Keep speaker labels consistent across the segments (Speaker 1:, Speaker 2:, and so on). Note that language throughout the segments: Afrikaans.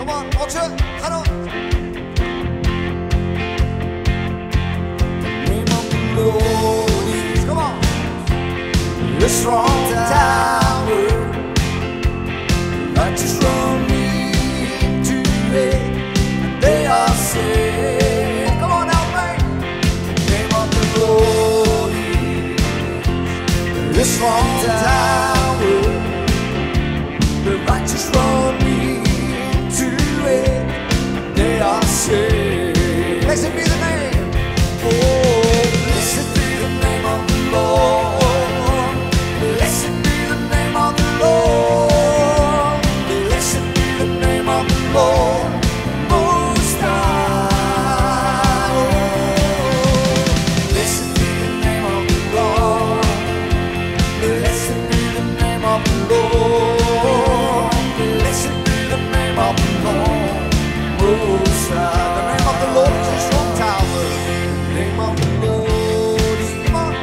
Speaker 1: Come on, watch it. Gaan on. The name of the Lord is, come on, a strong tower. Righteous run into it, and they are saved. Come on, help me. The name of the Lord is a strong tower. The righteous run into it, they are saved. Blessed be the name. Oh, blessed be the name of the Lord. Blessed be the name of the Lord. Blessed be the name of the Lord Most High. Oh, blessed be the name of the Lord. Blessed be the name of the Lord. Blessed be the name of the Lord Most High. The name of the Lord is a strong tower. The name of the Lord is, come on,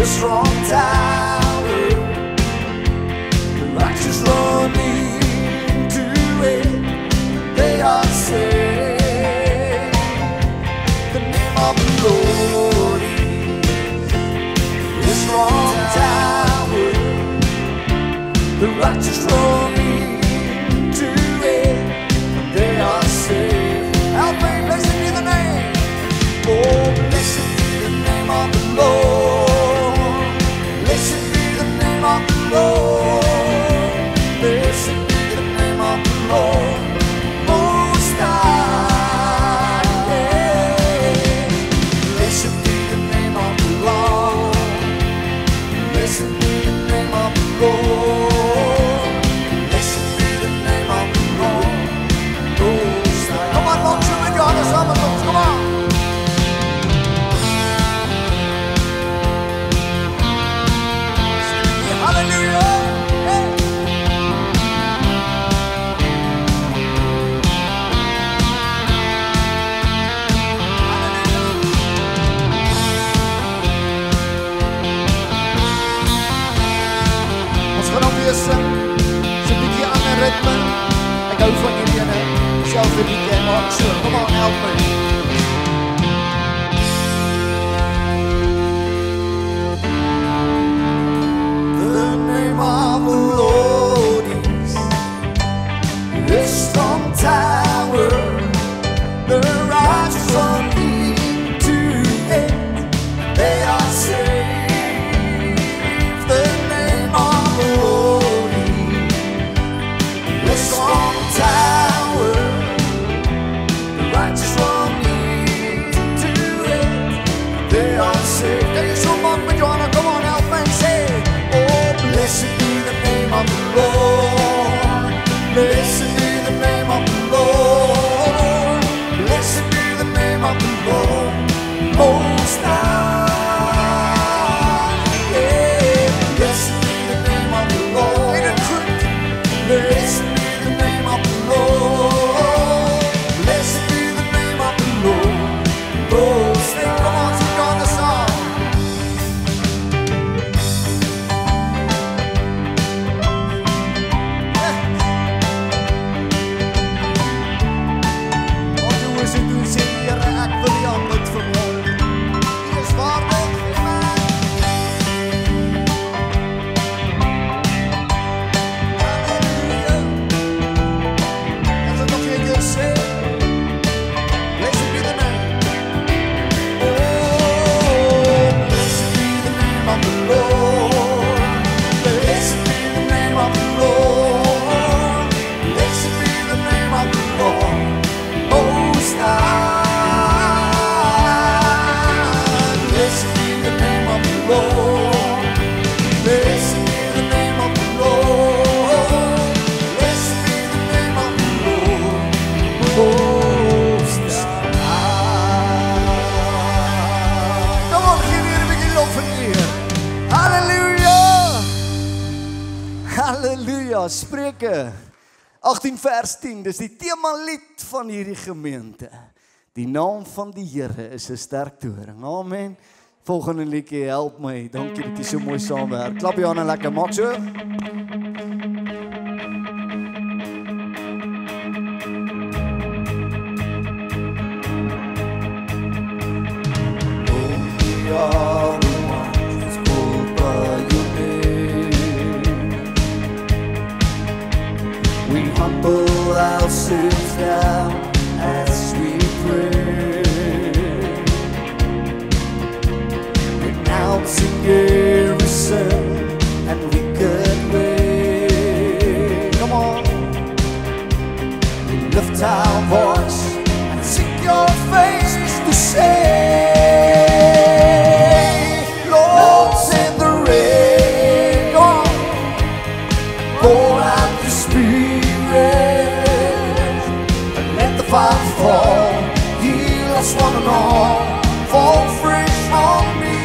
Speaker 1: a strong tower. The righteous run into it, they are saved. The name of the Lord is a strong tower. The righteous run into it, they are saved. Help me, blessed be the name. Oh, blessed be the name of the Lord. Blessed be the name of the Lord. Blessed be the name of the Lord Most High. Yeah. Blessed be the name of the Lord. Blessed be the name of the Lord. Blessed be the name of the Lord Most High. Come on, launch it with your other summer songs. Come on. Hallelujah. Hey. Ons gaan ook weer sing. So 'n bietjie ander ritme. Ek hou van hierdie ene. Selfs 'n bietjie maak so. Come on, help me. The name of the Lord is a strong tower. The righteous run into it, they are saved. The name of the Lord is a strong tower. The righteous run into it, they are saved. Can you show up with your honor? Come on, help me say, oh, blessed be the name of the Lord. Blessed be the name of the Lord. Blessed be the name of the Lord Most High. Yeah. Blessed be the name of the Lord. Ain't it true? Blessed be the name of the Lord. Blessed be the name of the Lord Most High. Come on, sing on the song. Wat doen we ze doen, sê die Here, ek wil die aanbid verhoor. Die is waardig, amen. Hallelujah. As ek nog een keer sê, blessed be the name. Oh, blessed be the name of the Lord. Blessed be the name of the Lord. Blessed be the name of the Lord Most High. Blessed be the name of the Lord. Blessed be the name of the Lord. Blessed be the name of the Lord Most High. Come on, give me a big love in here. Hallelujah. Halleluja, Spreuke 18 vers 10, dis die tema lied van hierdie gemeente. Die naam van die Here is 'n sterk toring. Amen. Volgende liedjie, help my. Dankie dat jy so mooi saamwerk. Klap jou hande lekker, maak so. We humble ourselves down as we pray, renouncing every sin and wicked way. Come on, we lift our voice and seek your face to say, Lord, send the rain, go on, pour out the Spirit, and let the fire fall, heal us one and all, fall fresh on me.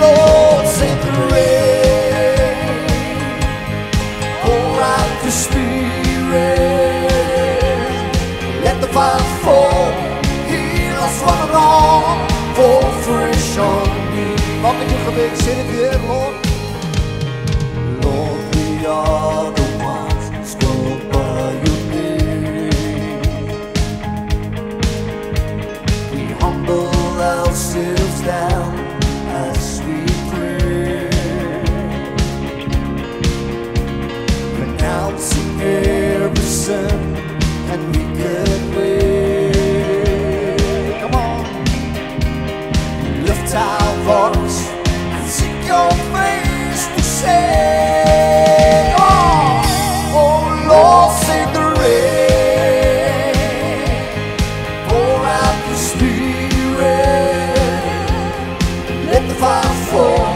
Speaker 1: Lord, send the rain, pour out the Spirit, let the fire fall, heal us one and all, fall fresh on me. Mag ik je gebed, zing het weer, Lord. Lord, we are the ones called by your name. We humble ourselves down as we pray, renouncing every sin and wicked way. Come on, lift our voice and seek your face to say, oh Lord, send the rain, pour out the Spirit, let the fire fall,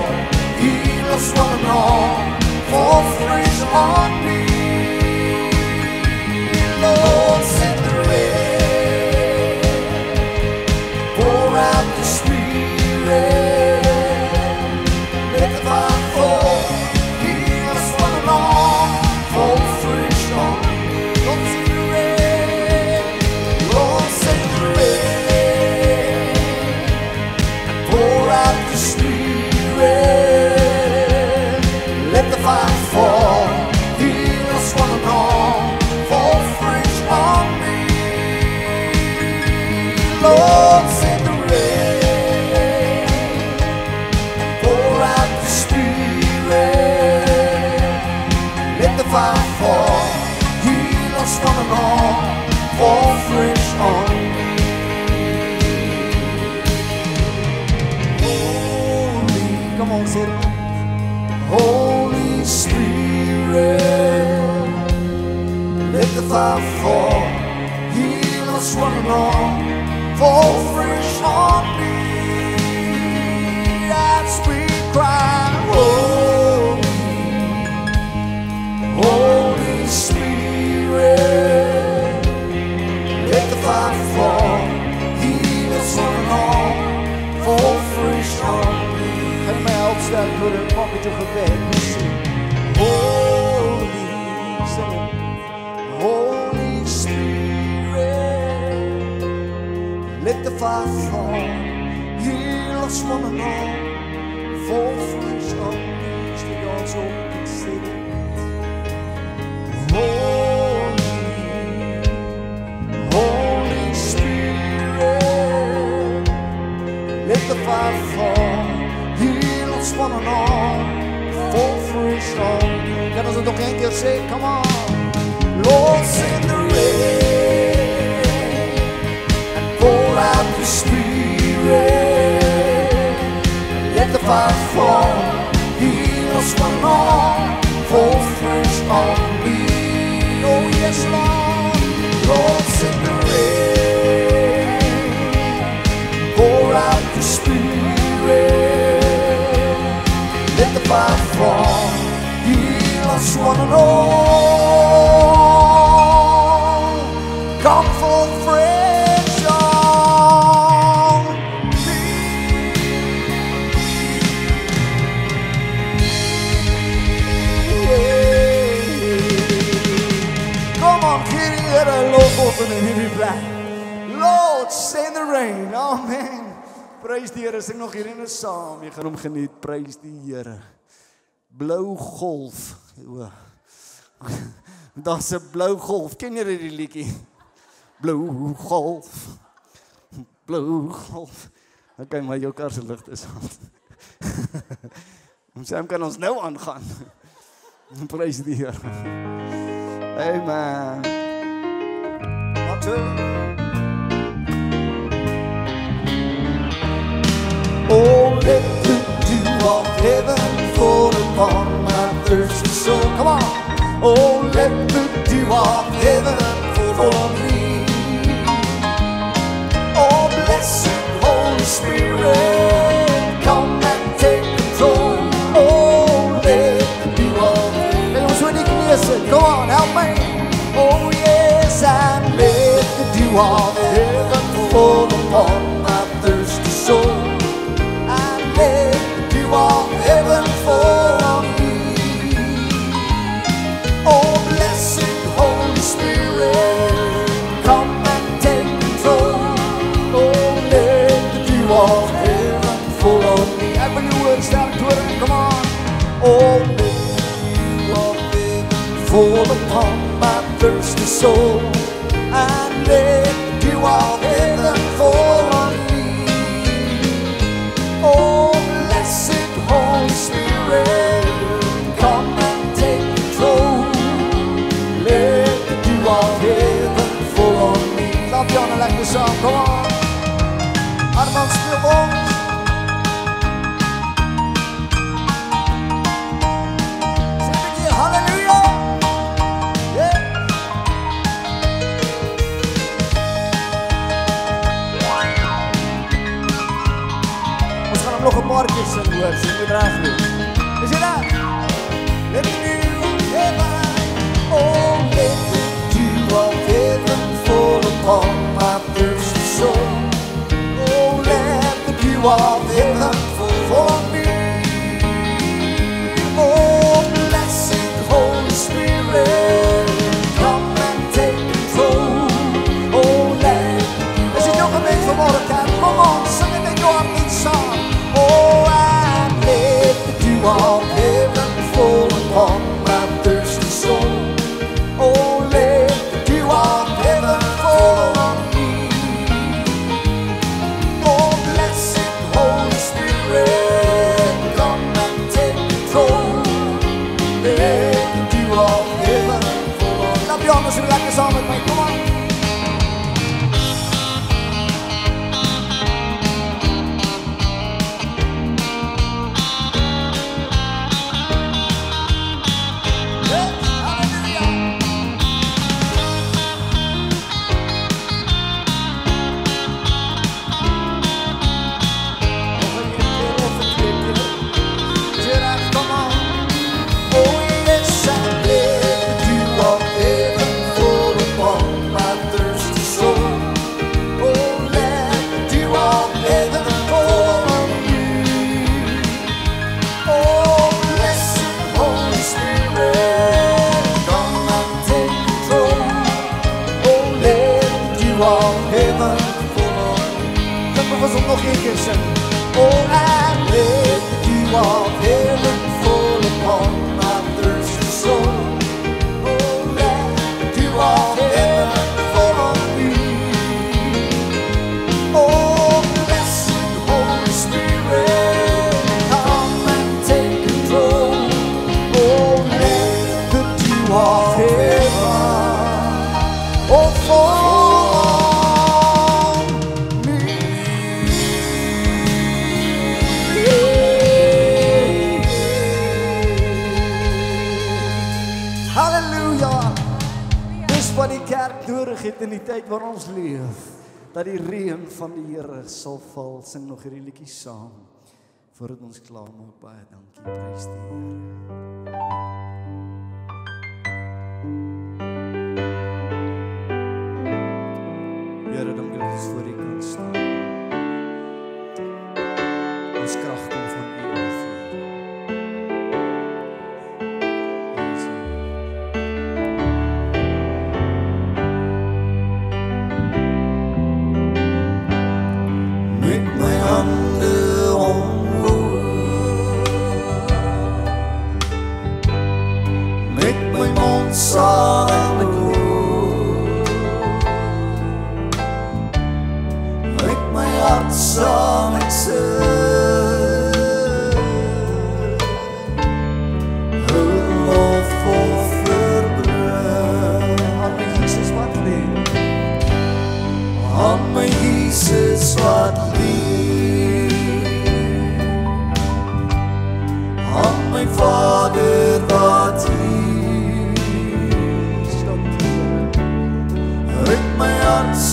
Speaker 1: heal us one and all, fall fresh on me. Lord, send the rain, pour out the Spirit, let the fire fall, heal us one and all, fall fresh on me. Lord, send the rain, Lord, send the rain, pour out the Spirit, let the fire fall, heal us one and all, fall fresh on me. Lord, send the rain, pour out the Spirit, let the fire fall, heal us one and all, fall fresh on me. Holy, come on, say it. Holy Spirit, let the fire fall, heal us one and all, fall fresh on me. As we cry, holy, Holy Spirit, let the fire fall, heal us one and all, fall fresh on me. Ga je mij opstaan door een poppetje gebed. Holy, Holy Spirit, let the fire fall, heal us one and all, fall fresh on me. Stel je ons op en zing. Holy, Holy Spirit, let the fire fall, heal us one and all, fall fresh on me. Kan ons het nog één keer zeggen? Come on. Lord, send the rain and pour out the Spirit, let the fire fall, heal us one and all, fall fresh on me. Oh yes, Lord. Lord, send the rain, pour out the Spirit, let the fire fall, heal us one and all, come for fresh on me. Come on, kitty, let our Lord open and hear me black. Lord, send the rain, amen. Prys die Here, sing nog hierin saam. Jy gaan hom geniet, prys die Here. Blou golf. Daar's 'n blou golf. Ken jy die liedjie? Blou golf. Blou golf. Okay, maar jou kar se ligte is aan. Ons kan ons nou aangaan. Praise die Here. Amen. Wat oh, let the dew of heaven fall upon my thirsty soul. Come on. Oh, let the dew of heaven fall on me. Oh, blessed Holy Spirit, come and take control. Oh, let the dew of heaven. Come on, help me. Oh, yes, and let the dew of heaven fall upon my thirsty soul. And let the dew of heaven fall on me. Oh, blessed Holy Spirit, come and take control. Oh, let the dew of heaven fall on me. Every new word, start to it, come on. Oh, let the dew of heaven fall upon my thirsty soul. And let the dew of heaven fall on me. Oh, blessed Holy Spirit, come and take control. Let the dew of heaven fall on me. Love you on a like this song, come on. Allemaal speel voor ons. Zeg een keer halleluja. Yeah. We gaan hem nog een paar keer zingen, hoor. Zing we eruit weer. Is je dat? Let the dew of heaven. Oh, let the dew of heaven fall upon my thirsty soul. Oh, let the dew of heaven fall on me. Oh, blessed Holy Spirit, come and take control. Oh, let. Is het nog een beetje vanmorgen? Come on, sing it in your heart song. Oh, and let the dew of heaven fall upon my thirsty soul. Oh, let the dew of heaven fall on me. Oh, blessed Holy Spirit, come and take control. Let the dew of heaven fall on me. Love you honest, we like this song with me, come on. Nog een keer zingen. Oh, and let the dew of heaven fall upon my thirsty soul. Oh, let the dew of heaven fall on me. Oh, blessed Holy Spirit, come and take control. Oh, let the dew of heaven fall on me. Wat die kerk nodig het in die tyd waar ons leef, dat die reën van die Here sal val. Sing nog hierdie liedjie saam voordat ons klaar maak. Baie dankie, prys die Here. Here, dankie dat ons voor U kan staan. Ons krag kom van U af.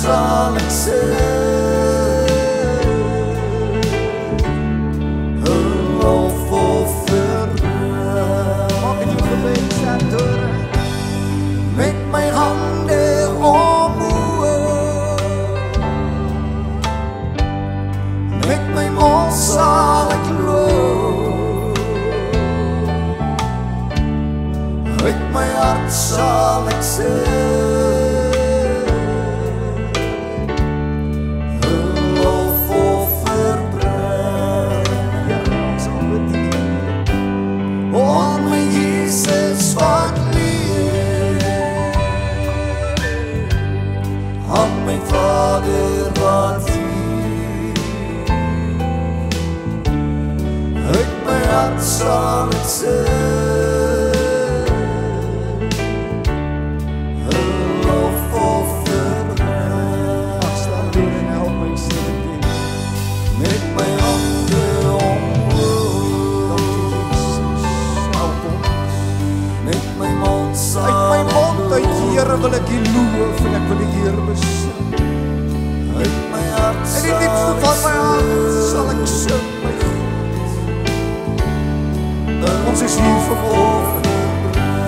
Speaker 1: sal ek sing, 'n lofoffer bring. Maak dit jou gebed sterker. Met my hande omhoog, met my mond sal ek loof, uit my hart sal ek sing, 'n lofoffer bring. Ja, ons sal bedien aan my Jesus wat aan my Vader wat hier, uit my hart sal ek sing, 'n lofoffer bring. Ek staan weer en help my sing met my hande omhoog. Help ons met my mond sal uit my mond uit, Here, wil ek U loof en ek wil die Here besing. Uit my hart en die diepste van my hart sal ek sing, my God. Ons is hier vanmorgen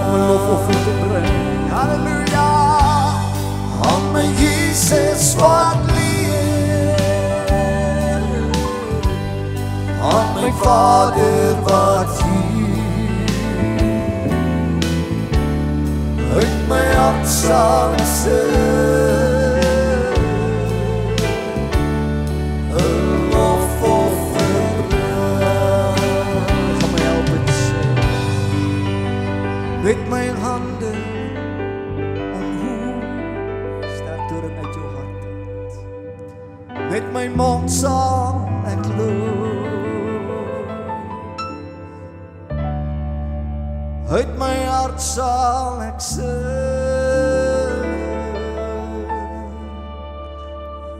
Speaker 1: om 'n lofoffer te bring. Halleluja, aan my Jesus wat leef, aan my Vader wat hier, uit my hart sal ek sing, 'n lofoffer bring. Gaan my help het sing, met my hande omhoog, sterk toring uit jou hart uit, met my mond sal ek loof, uit my hart sal ek sing,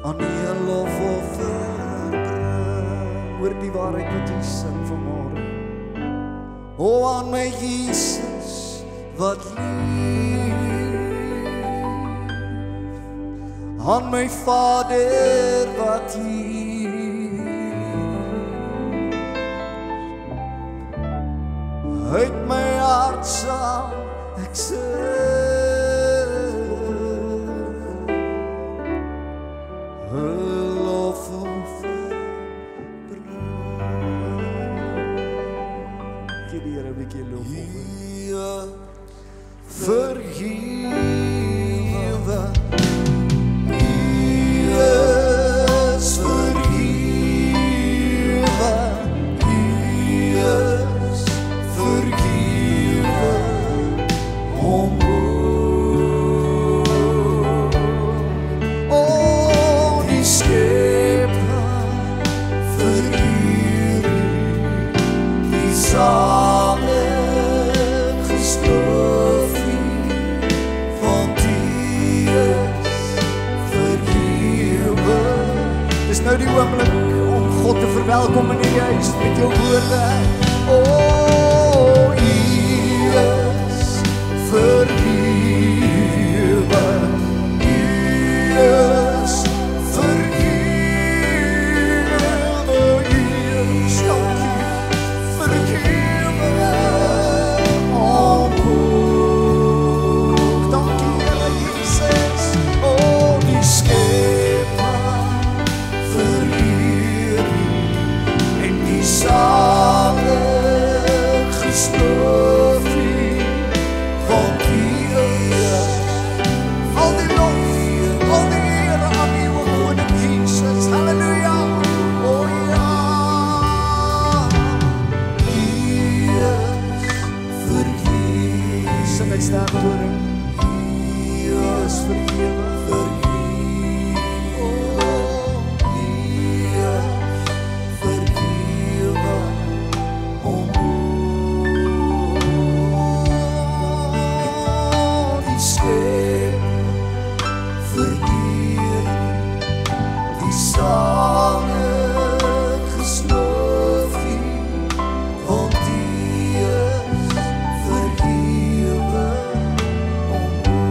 Speaker 1: aan U 'n lofoffer bring. Hoor die waarheid wat jy sing vanmorgen. O, aan my Jesus wat lief, aan my Vader wat hier, uit my hart sal ek sing, 'n lofoffer bring. Gee die Here 'n bietjie lofoffer. Vergewe, U is vergewe, U is vergewe, omhoog. O, die Skepper vereer U, die salig gesloof U, want U is vergewe. Dis nou die oomblik om God te verwelkom in die huis met jou woorde. O, U is vergewe, U is vergewe, U is vergewe, omhoog. Dankie Here Jesus, o, die Skepper vereer U, en die salig gesloof U, want U is al die lof, al die Here aan U, o Koning Jesus. Halleluja, o ja, U is vergewe. Sing het sterk horing. U is vergewe, vergewe, o, U is vergewe, omhoog. Die Skepper vereer U, die salig gesloof U, want U is vergewe, omhoog.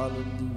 Speaker 1: Hallelujah.